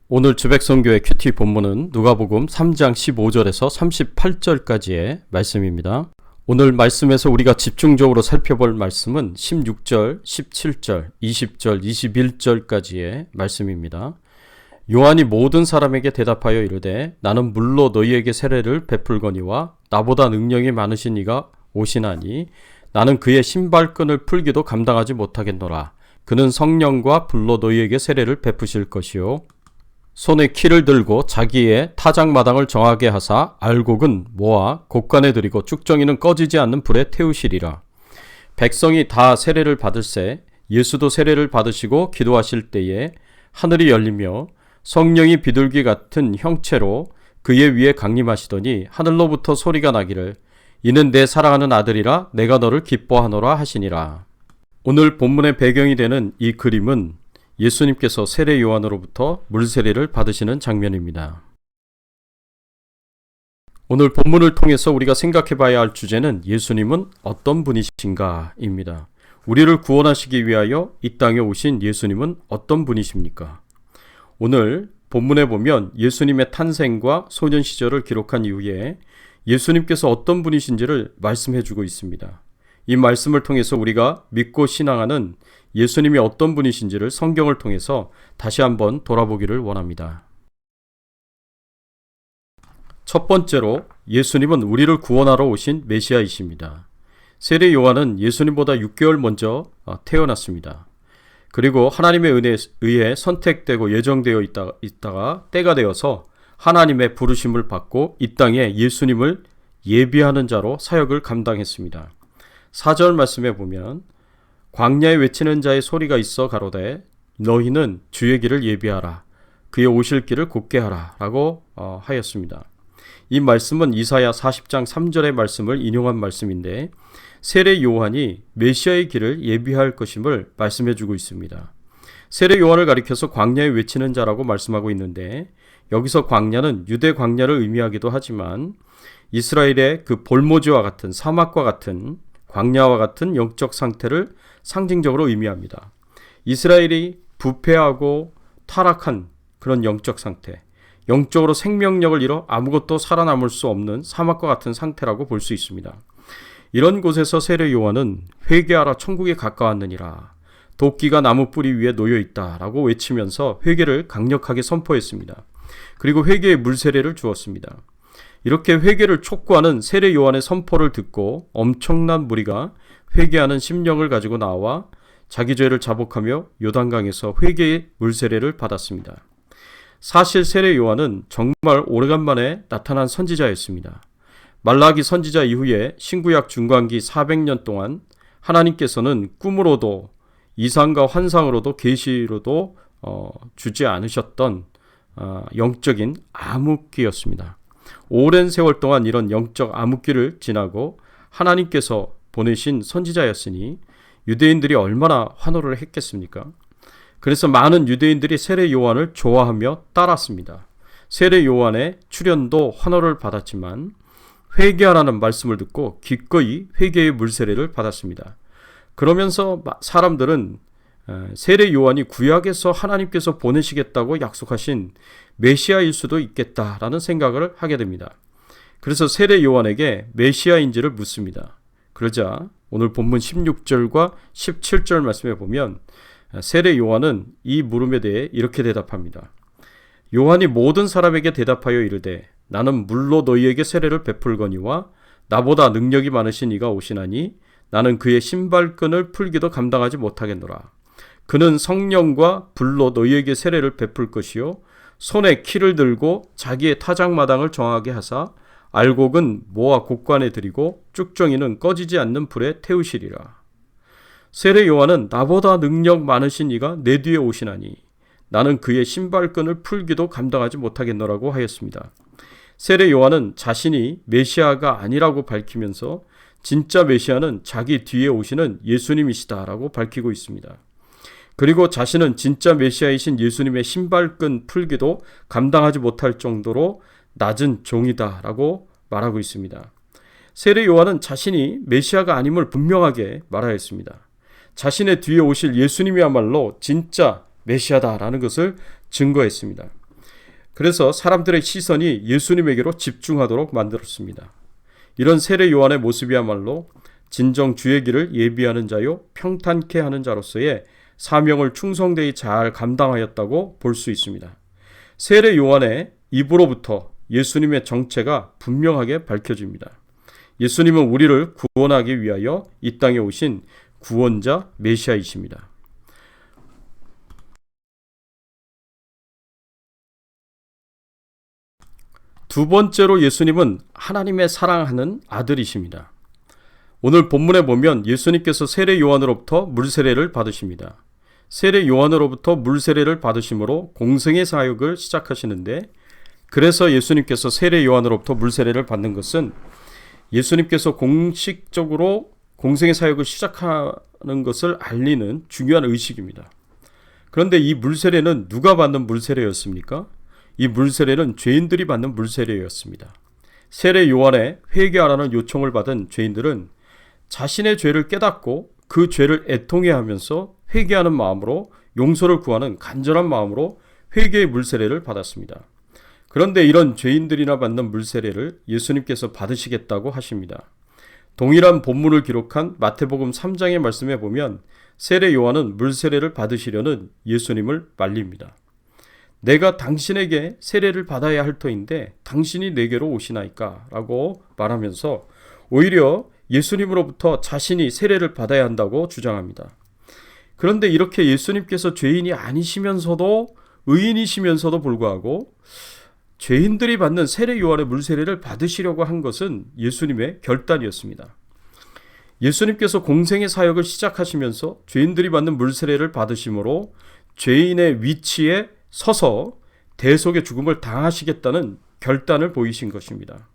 오늘 주백성교회 큐티 본문은 누가복음 3장 15절에서 38절까지의 말씀입니다. 오늘 말씀에서 우리가 집중적으로 살펴볼 말씀은 16절, 17절, 20절, 21절까지의 말씀입니다. 요한이 모든 사람에게 대답하여 이르되 나는 물로 너희에게 세례를 베풀거니와 나보다 능력이 많으신 이가 오시나니 나는 그의 신발끈을 풀기도 감당하지 못하겠노라. 그는 성령과 불로 너희에게 세례를 베푸실 것이요 손에 키를 들고 자기의 타작마당을 정하게 하사 알곡은 모아 곳간에 들이고 쭉정이는 꺼지지 않는 불에 태우시리라. 백성이 다 세례를 받을새 예수도 세례를 받으시고 기도하실 때에 하늘이 열리며 성령이 비둘기 같은 형체로 그의 위에 강림하시더니 하늘로부터 소리가 나기를 이는 내 사랑하는 아들이라 내가 너를 기뻐하노라 하시니라. 오늘 본문의 배경이 되는 이 그림은 예수님께서 세례 요한으로부터 물세례를 받으시는 장면입니다. 오늘 본문을 통해서 우리가 생각해 봐야 할 주제는 예수님은 어떤 분이신가입니다. 우리를 구원하시기 위하여 이 땅에 오신 예수님은 어떤 분이십니까? 오늘 본문에 보면 예수님의 탄생과 소년 시절을 기록한 이후에 예수님께서 어떤 분이신지를 말씀해 주고 있습니다. 이 말씀을 통해서 우리가 믿고 신앙하는 예수님이 어떤 분이신지를 성경을 통해서 다시 한번 돌아보기를 원합니다. 첫 번째로 예수님은 우리를 구원하러 오신 메시아이십니다. 세례 요한은 예수님보다 6개월 먼저 태어났습니다. 그리고 하나님의 은혜에 의해 선택되고 예정되어 있다가 때가 되어서 하나님의 부르심을 받고 이 땅에 예수님을 예비하는 자로 사역을 감당했습니다. 4절 말씀에 보면 광야에 외치는 자의 소리가 있어 가로되 너희는 주의 길을 예비하라 그의 오실 길을 곧게 하라 라고 하였습니다. 이 말씀은 이사야 40장 3절의 말씀을 인용한 말씀인데 세례 요한이 메시아의 길을 예비할 것임을 말씀해 주고 있습니다. 세례 요한을 가리켜서 광야에 외치는 자라고 말씀하고 있는데 여기서 광야는 유대 광야를 의미하기도 하지만 이스라엘의 그 볼모지와 같은 사막과 같은 광야와 같은 영적 상태를 상징적으로 의미합니다. 이스라엘이 부패하고 타락한 그런 영적 상태, 영적으로 생명력을 잃어 아무것도 살아남을 수 없는 사막과 같은 상태라고 볼 수 있습니다. 이런 곳에서 세례 요한은 회개하라 천국에 가까웠느니라 도끼가 나무 뿌리 위에 놓여 있다라고 외치면서 회개를 강력하게 선포했습니다. 그리고 회개의 물세례를 주었습니다. 이렇게 회개를 촉구하는 세례 요한의 선포를 듣고 엄청난 무리가 회개하는 심령을 가지고 나와 자기 죄를 자복하며 요단강에서 회개의 물세례를 받았습니다. 사실 세례 요한은 정말 오래간만에 나타난 선지자였습니다. 말라기 선지자 이후에 신구약 중간기 400년 동안 하나님께서는 꿈으로도 이상과 환상으로도 계시로도 주지 않으셨던 영적인 암흑기였습니다. 오랜 세월 동안 이런 영적 암흑기를 지나고 하나님께서 보내신 선지자였으니 유대인들이 얼마나 환호를 했겠습니까? 그래서 많은 유대인들이 세례 요한을 좋아하며 따랐습니다. 세례 요한의 출현도 환호를 받았지만 회개하라는 말씀을 듣고 기꺼이 회개의 물세례를 받았습니다. 그러면서 사람들은 세례 요한이 구약에서 하나님께서 보내시겠다고 약속하신 메시아일 수도 있겠다라는 생각을 하게 됩니다. 그래서 세례 요한에게 메시아인지를 묻습니다. 그러자 오늘 본문 16절과 17절 말씀에 보면 세례 요한은 이 물음에 대해 이렇게 대답합니다. 요한이 모든 사람에게 대답하여 이르되 나는 물로 너희에게 세례를 베풀거니와 나보다 능력이 많으신 이가 오시나니 나는 그의 신발끈을 풀기도 감당하지 못하겠노라. 그는 성령과 불로 너희에게 세례를 베풀 것이요 손에 키를 들고 자기의 타작마당을 정하게 하사 알곡은 모아 곳간에 들이고 쭉정이는 꺼지지 않는 불에 태우시리라. 세례 요한은 나보다 능력 많으신 이가 내 뒤에 오시나니 나는 그의 신발끈을 풀기도 감당하지 못하겠노라고 하였습니다. 세례 요한은 자신이 메시아가 아니라고 밝히면서 진짜 메시아는 자기 뒤에 오시는 예수님이시다라고 밝히고 있습니다. 그리고 자신은 진짜 메시아이신 예수님의 신발끈 풀기도 감당하지 못할 정도로 낮은 종이다라고 말하고 있습니다. 세례 요한은 자신이 메시아가 아님을 분명하게 말하였습니다. 자신의 뒤에 오실 예수님이야말로 진짜 메시아다라는 것을 증거했습니다. 그래서 사람들의 시선이 예수님에게로 집중하도록 만들었습니다. 이런 세례 요한의 모습이야말로 진정 주의 길을 예비하는 자요 평탄케 하는 자로서의 사명을 충성되이 잘 감당하였다고 볼 수 있습니다. 세례 요한의 입으로부터 예수님의 정체가 분명하게 밝혀집니다. 예수님은 우리를 구원하기 위하여 이 땅에 오신 구원자 메시아이십니다. 두 번째로 예수님은 하나님의 사랑하는 아들이십니다. 오늘 본문에 보면 예수님께서 세례 요한으로부터 물세례를 받으십니다. 세례 요한으로부터 물세례를 받으심으로 공생의 사역을 시작하시는데, 그래서 예수님께서 세례 요한으로부터 물세례를 받는 것은 예수님께서 공식적으로 공생의 사역을 시작하는 것을 알리는 중요한 의식입니다. 그런데 이 물세례는 누가 받는 물세례였습니까? 이 물세례는 죄인들이 받는 물세례였습니다. 세례 요한의 회개하라는 요청을 받은 죄인들은 자신의 죄를 깨닫고 그 죄를 애통해하면서 회개하는 마음으로 용서를 구하는 간절한 마음으로 회개의 물세례를 받았습니다. 그런데 이런 죄인들이나 받는 물세례를 예수님께서 받으시겠다고 하십니다. 동일한 본문을 기록한 마태복음 3장의 말씀에 보면 세례 요한은 물세례를 받으시려는 예수님을 말립니다. 내가 당신에게 세례를 받아야 할 터인데 당신이 내게로 오시나이까? 라고 말하면서 오히려 예수님으로부터 자신이 세례를 받아야 한다고 주장합니다. 그런데 이렇게 예수님께서 죄인이 아니시면서도 의인이시면서도 불구하고 죄인들이 받는 세례 요한의 물세례를 받으시려고 한 것은 예수님의 결단이었습니다. 예수님께서 공생의 사역을 시작하시면서 죄인들이 받는 물세례를 받으심으로 죄인의 위치에 서서 대속의 죽음을 당하시겠다는 결단을 보이신 것입니다.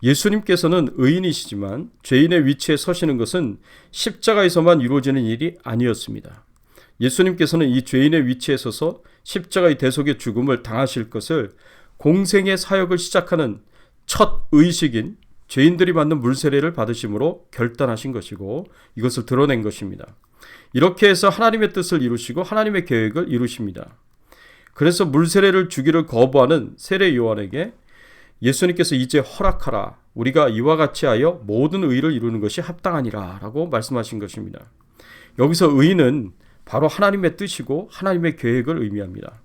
예수님께서는 의인이시지만 죄인의 위치에 서시는 것은 십자가에서만 이루어지는 일이 아니었습니다. 예수님께서는 이 죄인의 위치에 서서 십자가의 대속의 죽음을 당하실 것을 공생의 사역을 시작하는 첫 의식인 죄인들이 받는 물세례를 받으심으로 결단하신 것이고 이것을 드러낸 것입니다. 이렇게 해서 하나님의 뜻을 이루시고 하나님의 계획을 이루십니다. 그래서 물세례를 주기를 거부하는 세례 요한에게 예수님께서 이제 허락하라. 우리가 이와 같이 하여 모든 의를 이루는 것이 합당하니라 라고 말씀하신 것입니다. 여기서 의는 바로 하나님의 뜻이고 하나님의 계획을 의미합니다.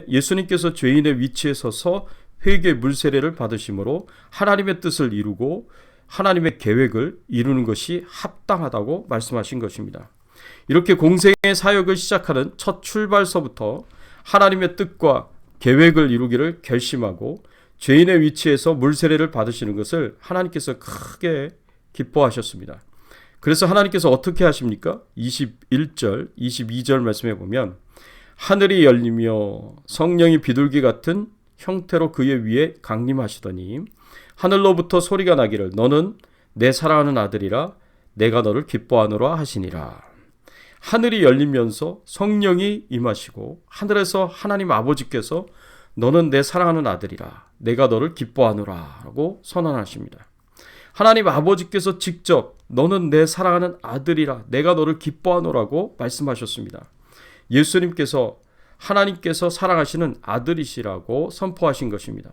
예수님께서 죄인의 위치에 서서 회개 물세례를 받으심으로 하나님의 뜻을 이루고 하나님의 계획을 이루는 것이 합당하다고 말씀하신 것입니다. 이렇게 공생의 사역을 시작하는 첫 출발서부터 하나님의 뜻과 계획을 이루기를 결심하고 죄인의 위치에서 물세례를 받으시는 것을 하나님께서 크게 기뻐하셨습니다. 그래서 하나님께서 어떻게 하십니까? 21절, 22절 말씀해 보면 하늘이 열리며 성령이 비둘기 같은 형태로 그의 위에 강림하시더니 하늘로부터 소리가 나기를 너는 내 사랑하는 아들이라 내가 너를 기뻐하노라 하시니라. 하늘이 열리면서 성령이 임하시고 하늘에서 하나님 아버지께서 너는 내 사랑하는 아들이라 내가 너를 기뻐하노라 라고 선언하십니다. 하나님 아버지께서 직접 너는 내 사랑하는 아들이라 내가 너를 기뻐하노라고 말씀하셨습니다. 예수님께서 하나님께서 사랑하시는 아들이시라고 선포하신 것입니다.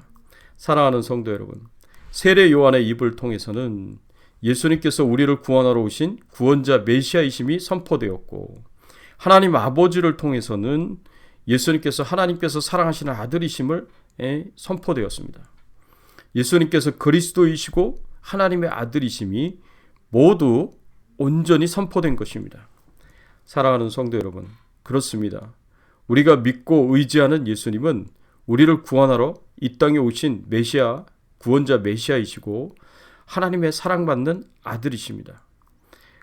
사랑하는 성도 여러분, 세례 요한의 입을 통해서는 예수님께서 우리를 구원하러 오신 구원자 메시아이심이 선포되었고 하나님 아버지를 통해서는 예수님께서 하나님께서 사랑하시는 아들이심을 선포되었습니다. 예수님께서 그리스도이시고 하나님의 아들이심이 모두 온전히 선포된 것입니다. 사랑하는 성도 여러분, 그렇습니다. 우리가 믿고 의지하는 예수님은 우리를 구원하러 이 땅에 오신 메시아, 구원자 메시아이시고 하나님의 사랑받는 아들이십니다.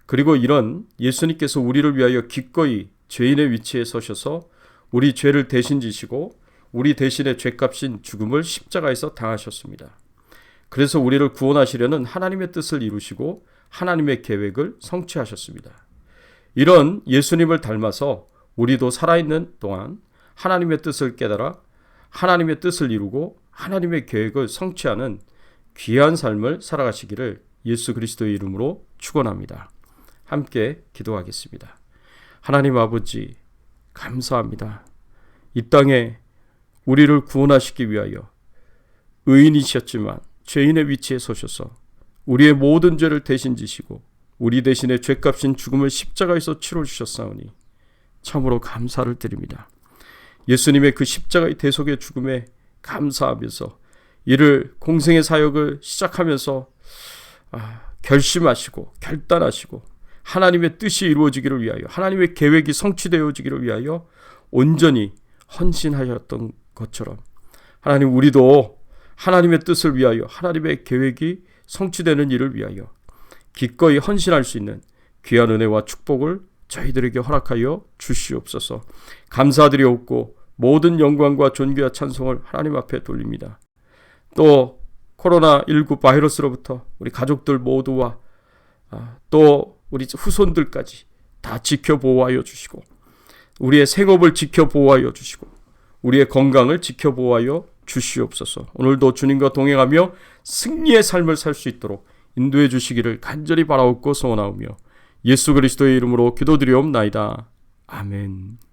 그리고 이런 예수님께서 우리를 위하여 기꺼이 죄인의 위치에 서셔서 우리 죄를 대신 지시고 우리 대신에 죄값인 죽음을 십자가에서 당하셨습니다. 그래서 우리를 구원하시려는 하나님의 뜻을 이루시고 하나님의 계획을 성취하셨습니다. 이런 예수님을 닮아서 우리도 살아있는 동안 하나님의 뜻을 깨달아 하나님의 뜻을 이루고 하나님의 계획을 성취하는 귀한 삶을 살아가시기를 예수 그리스도의 이름으로 축원합니다. 함께 기도하겠습니다. 하나님 아버지, 감사합니다. 이 땅에 우리를 구원하시기 위하여 의인이셨지만 죄인의 위치에 서셔서 우리의 모든 죄를 대신 지시고 우리 대신에 죄값인 죽음을 십자가에서 치러 주셨사오니 참으로 감사를 드립니다. 예수님의 그 십자가의 대속의 죽음에 감사하면서 이를 공생의 사역을 시작하면서 결심하시고 결단하시고 하나님의 뜻이 이루어지기를 위하여, 하나님의 계획이 성취되어지기를 위하여 온전히 헌신하셨던 것처럼 하나님, 우리도 하나님의 뜻을 위하여, 하나님의 계획이 성취되는 일을 위하여 기꺼이 헌신할 수 있는 귀한 은혜와 축복을 저희들에게 허락하여 주시옵소서. 감사드리옵고 모든 영광과 존귀와 찬송을 하나님 앞에 돌립니다. 또 코로나19 바이러스로부터 우리 가족들 모두와 또 우리 후손들까지 다 지켜보호하여 주시고, 우리의 생업을 지켜보호하여 주시고, 우리의 건강을 지켜보호하여 주시옵소서. 오늘도 주님과 동행하며 승리의 삶을 살 수 있도록 인도해 주시기를 간절히 바라옵고 소원하오며 예수 그리스도의 이름으로 기도드리옵나이다. 아멘.